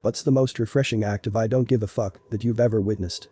What's the most refreshing act of I don't give a fuck that you've ever witnessed?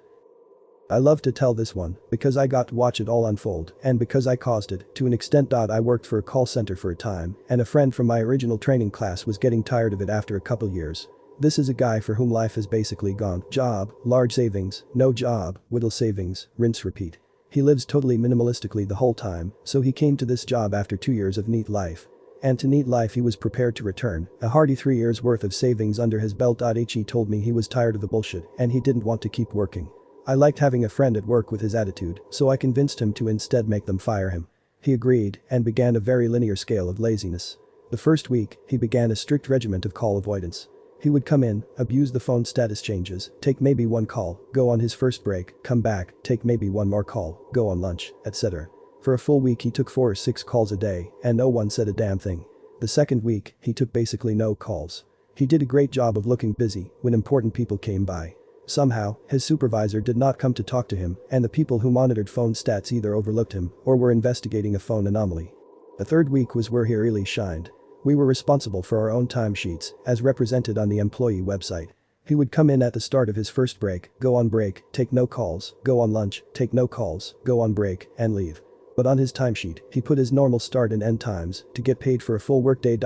I love to tell this one because I got to watch it all unfold and because I caused it to an extent. I worked for a call center for a time and a friend from my original training class was getting tired of it after a couple years. This is a guy for whom life has basically gone job, large savings, no job, whittle savings, rinse repeat. He lives totally minimalistically the whole time, so he came to this job after 2 years of neat life. And to neat life he was prepared to return, a hearty 3 years worth of savings under his belt. He told me he was tired of the bullshit and he didn't want to keep working. I liked having a friend at work with his attitude, so I convinced him to instead make them fire him. He agreed and began a very linear scale of laziness. The first week, he began a strict regiment of call avoidance. He would come in, abuse the phone status changes, take maybe one call, go on his first break, come back, take maybe one more call, go on lunch, etc. For a full week he took 4 or 6 calls a day and no one said a damn thing. The second week, he took basically no calls. He did a great job of looking busy when important people came by. Somehow, his supervisor did not come to talk to him and the people who monitored phone stats either overlooked him or were investigating a phone anomaly. The third week was where he really shined. We were responsible for our own timesheets, as represented on the employee website. He would come in at the start of his first break, go on break, take no calls, go on lunch, take no calls, go on break, and leave. But on his timesheet, he put his normal start and end times to get paid for a full workday.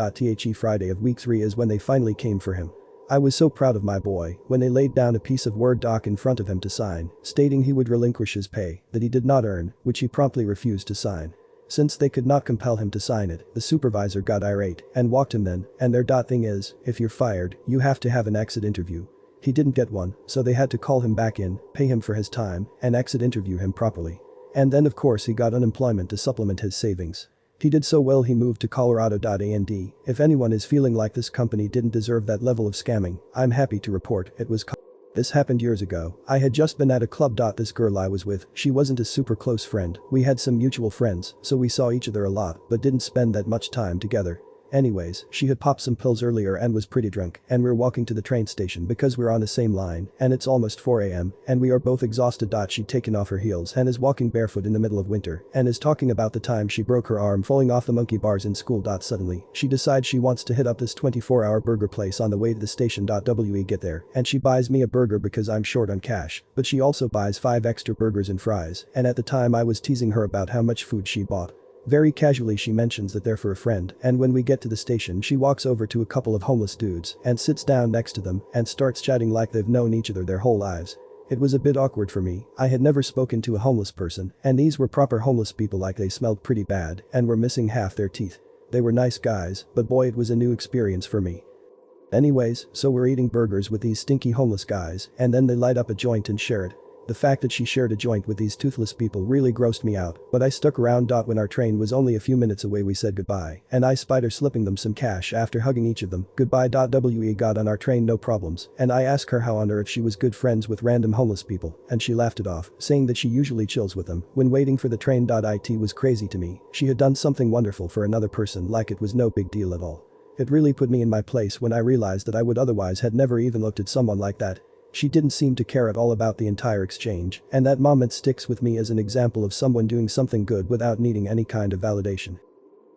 Friday of week 3 is when they finally came for him. I was so proud of my boy when they laid down a piece of Word doc in front of him to sign, stating he would relinquish his pay that he did not earn, which he promptly refused to sign. Since they could not compel him to sign it, the supervisor got irate and walked him then, and their thing is, if you're fired, you have to have an exit interview. He didn't get one, so they had to call him back in, pay him for his time, and exit interview him properly. And then of course he got unemployment to supplement his savings. He did so well he moved to Colorado. And if anyone is feeling like this company didn't deserve that level of scamming, I'm happy to report it was This happened years ago. I had just been at a club. This girl I was with, she wasn't a super close friend, we had some mutual friends, so we saw each other a lot but didn't spend that much time together. Anyways, she had popped some pills earlier and was pretty drunk and we're walking to the train station because we're on the same line and it's almost 4 AM and we are both exhausted. She'd taken off her heels and is walking barefoot in the middle of winter and is talking about the time she broke her arm falling off the monkey bars in school. Suddenly, she decides she wants to hit up this 24-hour burger place on the way to the station. We get there and she buys me a burger because I'm short on cash, but she also buys 5 extra burgers and fries, and at the time I was teasing her about how much food she bought. Very casually she mentions that they're for a friend, and when we get to the station she walks over to a couple of homeless dudes and sits down next to them and starts chatting like they've known each other their whole lives. It was a bit awkward for me. I had never spoken to a homeless person and these were proper homeless people, like they smelled pretty bad and were missing half their teeth. They were nice guys, but boy it was a new experience for me. Anyways, so we're eating burgers with these stinky homeless guys and then they light up a joint and share it. The fact that she shared a joint with these toothless people really grossed me out, but I stuck around. When our train was only a few minutes away we said goodbye and I spied her slipping them some cash after hugging each of them. Goodbye. We got on our train no problems and I asked her how on earth she was good friends with random homeless people and she laughed it off, saying that she usually chills with them when waiting for the train. It was crazy to me. She had done something wonderful for another person like it was no big deal at all. It really put me in my place when I realized that I would otherwise had never even looked at someone like that. She didn't seem to care at all about the entire exchange, and that moment sticks with me as an example of someone doing something good without needing any kind of validation.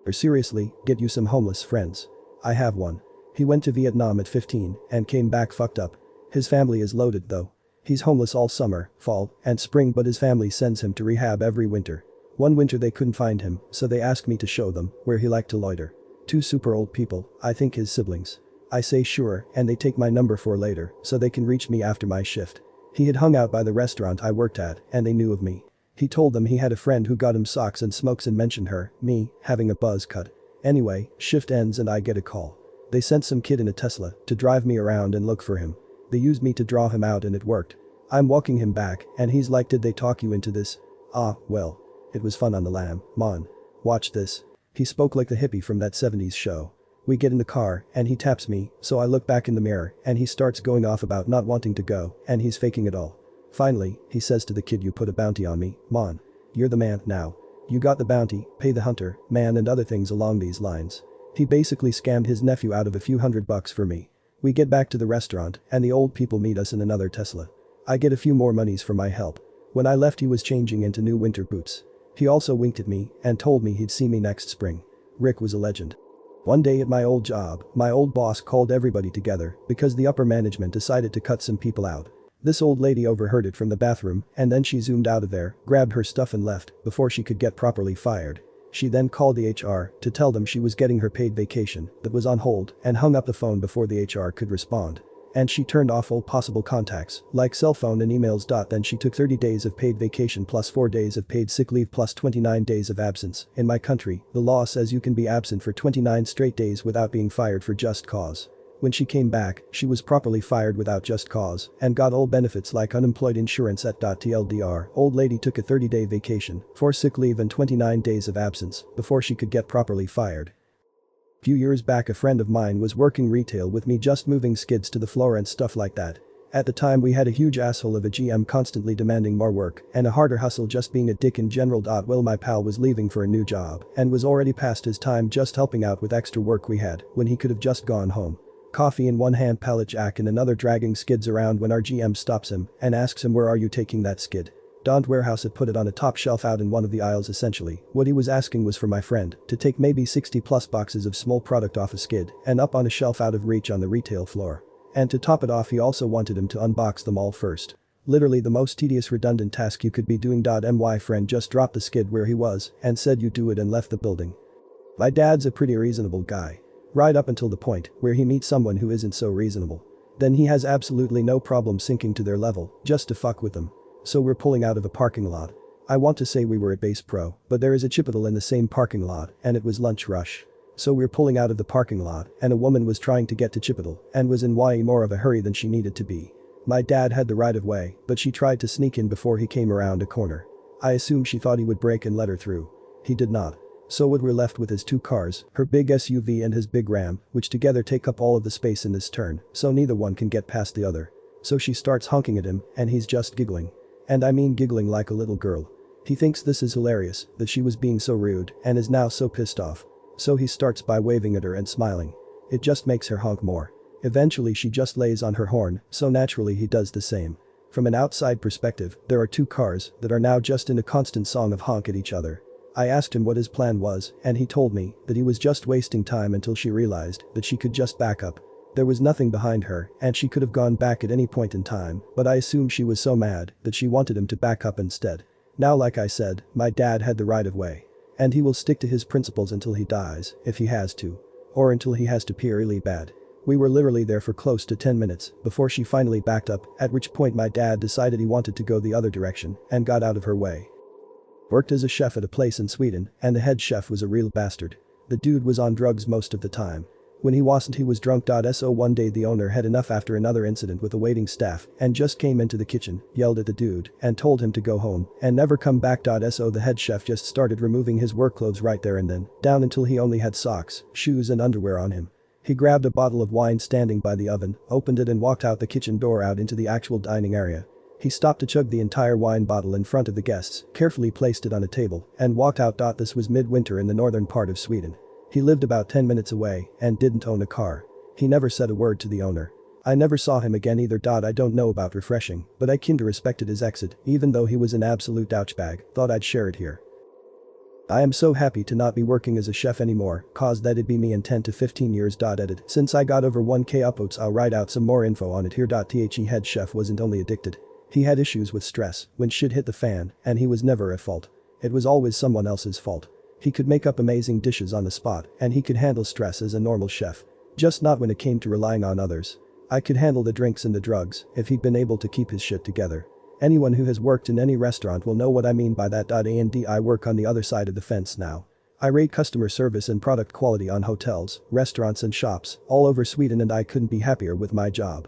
Or seriously, get you some homeless friends. I have one. He went to Vietnam at 15 and came back fucked up. His family is loaded though. He's homeless all summer, fall, and spring, but his family sends him to rehab every winter. One winter they couldn't find him, so they asked me to show them where he liked to loiter. 2 super old people, I think his siblings. I say sure, and they take my number for later, so they can reach me after my shift. He had hung out by the restaurant I worked at, and they knew of me. He told them he had a friend who got him socks and smokes and mentioned her, me, having a buzz cut. Anyway, shift ends and I get a call. They sent some kid in a Tesla to drive me around and look for him. They used me to draw him out and it worked. I'm walking him back, and he's like, did they talk you into this? Ah, well. It was fun on the lam, man. Watch this. He spoke like the hippie from that 70s show. We get in the car and he taps me, so I look back in the mirror and he starts going off about not wanting to go and he's faking it all. Finally, he says to the kid, you put a bounty on me, man. You're the man now. You got the bounty, pay the hunter, man, and other things along these lines. He basically scammed his nephew out of a few $100 for me. We get back to the restaurant and the old people meet us in another Tesla. I get a few more monies for my help. When I left he was changing into new winter boots. He also winked at me and told me he'd see me next spring. Rick was a legend. One day at my old job, my old boss called everybody together because the upper management decided to cut some people out. This old lady overheard it from the bathroom and then she zoomed out of there, grabbed her stuff and left before she could get properly fired. She then called the HR to tell them she was getting her paid vacation that was on hold and hung up the phone before the HR could respond. And she turned off all possible contacts, like cell phone and emails. Then she took 30 days of paid vacation plus 4 days of paid sick leave plus 29 days of absence. In my country, the law says you can be absent for 29 straight days without being fired for just cause. When she came back, she was properly fired without just cause and got all benefits like unemployed insurance at TLDR. Old lady took a 30-day vacation, 4 sick leave and 29 days of absence before she could get properly fired. Few years back a friend of mine was working retail with me, just moving skids to the floor and stuff like that. At the time we had a huge asshole of a GM constantly demanding more work and a harder hustle, just being a dick in general. Well, my pal was leaving for a new job and was already past his time just helping out with extra work we had when he could have just gone home. Coffee in one hand, pallet jack in another, dragging skids around when our GM stops him and asks him, "Where are you taking that skid?" Don't warehouse it, put it on a top shelf out in one of the aisles. Essentially, what he was asking was for my friend to take maybe 60 plus boxes of small product off a skid and up on a shelf out of reach on the retail floor. And to top it off, he also wanted him to unbox them all first. Literally the most tedious redundant task you could be doing. My friend just dropped the skid where he was and said, "You do it," and left the building. My dad's a pretty reasonable guy. Right up until the point where he meets someone who isn't so reasonable. Then he has absolutely no problem sinking to their level just to fuck with them. So we're pulling out of a parking lot. I want to say we were at Base Pro, but there is a Chipotle in the same parking lot and it was lunch rush. So we're pulling out of the parking lot and a woman was trying to get to Chipotle and was in way more of a hurry than she needed to be. My dad had the right of way, but she tried to sneak in before he came around a corner. I assume she thought he would brake and let her through. He did not. So what we're left with is 2 cars, her big SUV and his big Ram, which together take up all of the space in this turn, so neither one can get past the other. So she starts honking at him and he's just giggling. And I mean giggling like a little girl. He thinks this is hilarious, that she was being so rude and is now so pissed off. So he starts by waving at her and smiling. It just makes her honk more. Eventually she just lays on her horn, so naturally he does the same. From an outside perspective, there are 2 cars that are now just in a constant song of honk at each other. I asked him what his plan was and he told me that he was just wasting time until she realized that she could just back up. There was nothing behind her and she could have gone back at any point in time, but I assume she was so mad that she wanted him to back up instead. Now, like I said, my dad had the right of way. And he will stick to his principles until he dies, if he has to. Or until he has to pee really bad. We were literally there for close to 10 minutes before she finally backed up, at which point my dad decided he wanted to go the other direction and got out of her way. Worked as a chef at a place in Sweden and the head chef was a real bastard. The dude was on drugs most of the time. When he wasn't, he was drunk. So one day the owner had enough after another incident with the waiting staff and just came into the kitchen, yelled at the dude and told him to go home and never come back. So the head chef just started removing his work clothes right there and then, down until he only had socks, shoes and underwear on him. He grabbed a bottle of wine standing by the oven, opened it and walked out the kitchen door out into the actual dining area. He stopped to chug the entire wine bottle in front of the guests, carefully placed it on a table and walked out. This was midwinter in the northern part of Sweden. He lived about 10 minutes away and didn't own a car. He never said a word to the owner. I never saw him again either. I don't know about refreshing, but I kinda respected his exit even though he was an absolute douchebag. Thought I'd share it here. I am so happy to not be working as a chef anymore, cause that'd be me in 10 to 15 years. Edit. Since I got over 1k upvotes, I'll write out some more info on it here. The head chef wasn't only addicted. He had issues with stress when shit hit the fan and he was never at fault. It was always someone else's fault. He could make up amazing dishes on the spot and he could handle stress as a normal chef. Just not when it came to relying on others. I could handle the drinks and the drugs if he'd been able to keep his shit together. Anyone who has worked in any restaurant will know what I mean by that. And I work on the other side of the fence now. I rate customer service and product quality on hotels, restaurants and shops all over Sweden and I couldn't be happier with my job.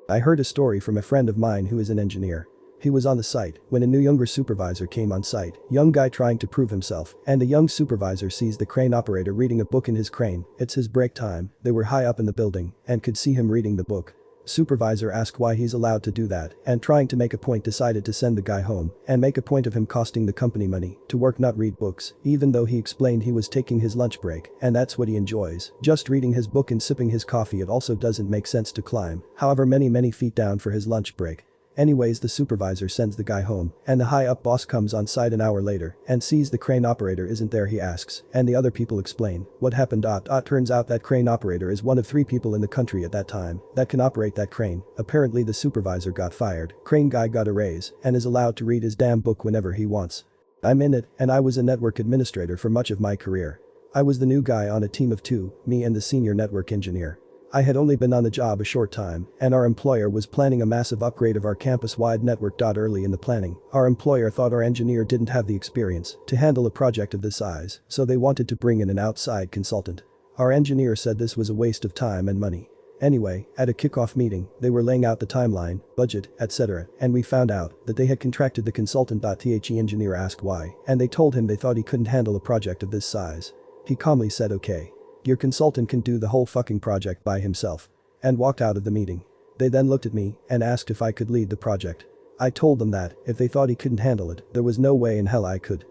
I heard a story from a friend of mine who is an engineer. He was on the site when a new younger supervisor came on site, young guy trying to prove himself, and the young supervisor sees the crane operator reading a book in his crane. It's his break time, they were high up in the building and could see him reading the book. Supervisor asked why he's allowed to do that and trying to make a point decided to send the guy home and make a point of him costing the company money to work not read books, even though he explained he was taking his lunch break and that's what he enjoys, just reading his book and sipping his coffee. It also doesn't make sense to climb however many feet down for his lunch break. Anyways, the supervisor sends the guy home, and the high-up boss comes on site an hour later and sees the crane operator isn't there. He asks, and the other people explain what happened. Turns out that crane operator is one of 3 people in the country at that time that can operate that crane. Apparently the supervisor got fired, crane guy got a raise, and is allowed to read his damn book whenever he wants. I'm in it, and I was a network administrator for much of my career. I was the new guy on a team of 2, me and the senior network engineer. I had only been on the job a short time, and our employer was planning a massive upgrade of our campus-wide network. Early in the planning, our employer thought our engineer didn't have the experience to handle a project of this size, so they wanted to bring in an outside consultant. Our engineer said this was a waste of time and money. Anyway, at a kickoff meeting, they were laying out the timeline, budget, etc., and we found out that they had contracted the consultant. The engineer asked why, and they told him they thought he couldn't handle a project of this size. He calmly said, "Okay. Your consultant can do the whole fucking project by himself," and walked out of the meeting. They then looked at me and asked if I could lead the project. I told them that, if they thought he couldn't handle it, there was no way in hell I could.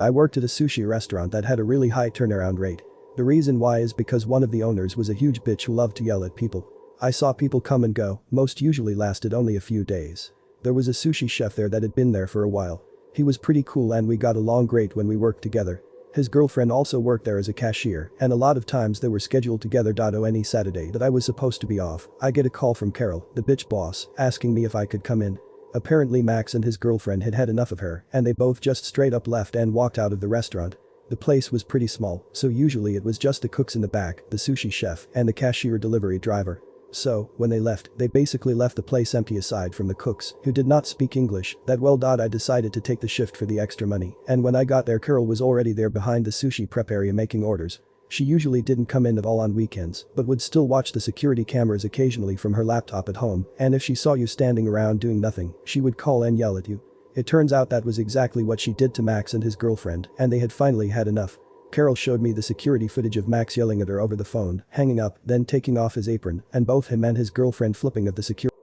I worked at a sushi restaurant that had a really high turnaround rate. The reason why is because one of the owners was a huge bitch who loved to yell at people. I saw people come and go, most usually lasted only a few days. There was a sushi chef there that had been there for a while. He was pretty cool and we got along great when we worked together. His girlfriend also worked there as a cashier, and a lot of times they were scheduled together. Any Saturday that I was supposed to be off, I get a call from Carol, the bitch boss, asking me if I could come in. Apparently Max and his girlfriend had had enough of her, and they both just straight up left and walked out of the restaurant. The place was pretty small, so usually it was just the cooks in the back, the sushi chef, and the cashier delivery driver. So, when they left, they basically left the place empty aside from the cooks, who did not speak English that well. I decided to take the shift for the extra money, and when I got there Carol was already there behind the sushi prep area making orders. She usually didn't come in at all on weekends, but would still watch the security cameras occasionally from her laptop at home, and if she saw you standing around doing nothing, she would call and yell at you. It turns out that was exactly what she did to Max and his girlfriend, and they had finally had enough. Carol showed me the security footage of Max yelling at her over the phone, hanging up, then taking off his apron, and both him and his girlfriend flipping at the security.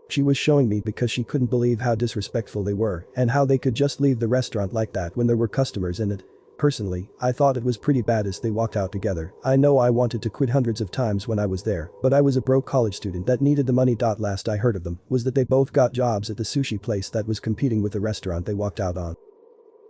She was showing me because she couldn't believe how disrespectful they were and how they could just leave the restaurant like that when there were customers in it. Personally, I thought it was pretty bad as they walked out together. I know I wanted to quit hundreds of times when I was there, but I was a broke college student that needed the money. Last I heard of them was that they both got jobs at the sushi place that was competing with the restaurant they walked out on.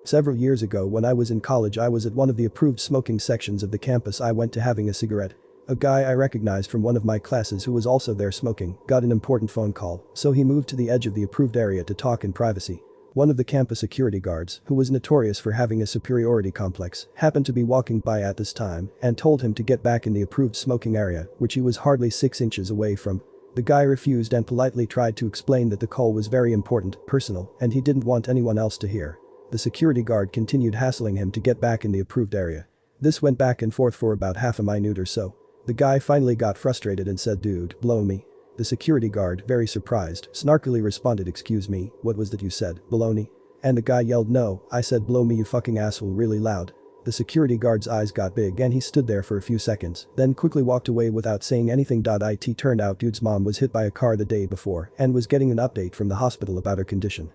Several years ago when I was in college I was at one of the approved smoking sections of the campus. I went to having a cigarette. A guy I recognized from one of my classes who was also there smoking got an important phone call, so he moved to the edge of the approved area to talk in privacy. One of the campus security guards, who was notorious for having a superiority complex, happened to be walking by at this time and told him to get back in the approved smoking area, which he was hardly 6 inches away from. The guy refused and politely tried to explain that the call was very important, personal, and he didn't want anyone else to hear. The security guard continued hassling him to get back in the approved area. This went back and forth for about half a minute or so. The guy finally got frustrated and said, "Dude, blow me." The security guard, very surprised, snarkily responded, "Excuse me, what was that you said, baloney?" And the guy yelled, "No, I said blow me you fucking asshole," really loud. The security guard's eyes got big and he stood there for a few seconds, then quickly walked away without saying anything. It turned out dude's mom was hit by a car the day before and was getting an update from the hospital about her condition.